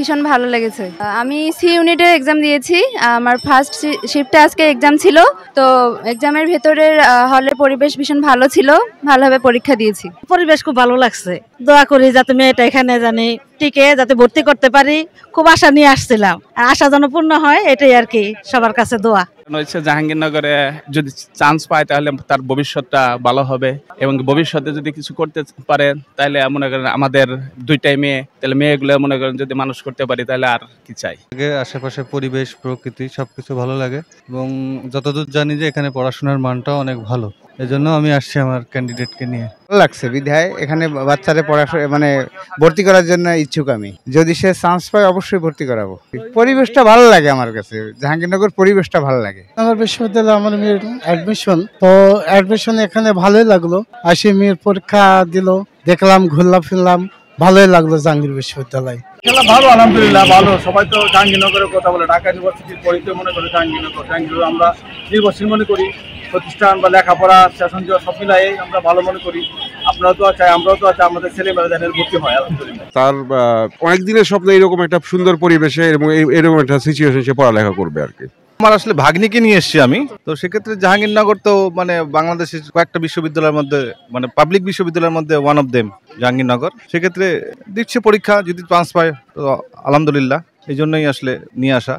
ভীষণ ভালো লেগেছে। আমি সি ইউনিটের এক্সাম দিয়েছি। আমার ফার্স্ট শিফটে আজকে এক্সাম ছিল। তো এক্সামের ভেতরের হলের পরিবেশ ভীষণ ভালো ছিল, ভালোভাবে পরীক্ষা দিয়েছি। পরিবেশ খুব ভালো লাগছে। দোয়া করি যাতে মেয়েটা এখানে জানি টিকে, যাতে ভর্তি করতে পারি। খুব আশা নিয়ে আসছিলাম, আশা যেন পূর্ণ হয়, এটাই আর কি সবার কাছে দোয়া। হচ্ছে জাহাঙ্গীরনগরে যদি চান্স পায় তাহলে তার ভবিষ্যৎটা ভালো হবে, এবং ভবিষ্যতে যদি কিছু করতে পারে তাহলে মনে করেন আমাদের দুইটাই মেয়ে, তাহলে মেয়েগুলো মনে করেন যদি মানুষ করতে পারি তাহলে আর কি চাই। আশেপাশে পরিবেশ প্রকৃতি সবকিছু ভালো লাগে, এবং যতদূর জানি যে এখানে পড়াশোনার মানটাও অনেক ভালো, এজন্য আমি আসছি আমার ক্যান্ডিডেটকে নিয়ে। ভালো লাগছে বিধায় এখানে বাচ্চারা পড়াশোনা মানে ভর্তি করার জন্য ইচ্ছুক আমি। যদি সে চান্স পায় অবশ্যই ভর্তি করাবো। পরিবেশটা ভালো লাগে আমার কাছে, জাহাঙ্গীরনগর পরিবেশটা ভালো লাগে। আমার বিশ্ববিদ্যালয়ে আমার মেয়ের অ্যাডমিশন, তো অ্যাডমিশন এখানে ভালোই লাগলো। আসি মেয়ের পরীক্ষা দিল, দেখলাম, ঘুরলাম ফিরলাম, ভালোই লাগলো জাহাঙ্গীর বিশ্ববিদ্যালয়। ভালো, আলহামদুলিল্লাহ ভালো। সবাই তো জাহাঙ্গীরনগরের কথা বলে, ঢাকা ইউনিভার্সিটির পরিচয় মনে করে জাহাঙ্গীরনগর আমরা নির্ভরশীল মনে করি। প্রতিষ্ঠান বা লেখাপড়া সেশন সব মিলাই আমরা ভালো মনে করি। আপনারা তো চাই, আমরাও তো চাই আমাদের ছেলেমেয়েরা যেন ভর্তি হয়, আলহামদুলিল্লাহ। তার অনেক দিনের স্বপ্ন এরকম একটা সুন্দর পরিবেশে এবং এরকম একটা সিচুয়েশন সে পড়ালেখা করবে আর কি। আমার আসলে ভাগ্নিকে নিয়ে এসেছি আমি, তো সেক্ষেত্রে জাহাঙ্গীরনগর তো মানে বাংলাদেশের কয়েকটা বিশ্ববিদ্যালয়ের মধ্যে, মানে পাবলিক বিশ্ববিদ্যালয়ের মধ্যে ওয়ান অফ দেম জাহাঙ্গীরনগর। সেক্ষেত্রে দিচ্ছে পরীক্ষা, যদি চান্স পায় তো আলহামদুলিল্লাহ, এই জন্যই আসলে নিয়ে আসা।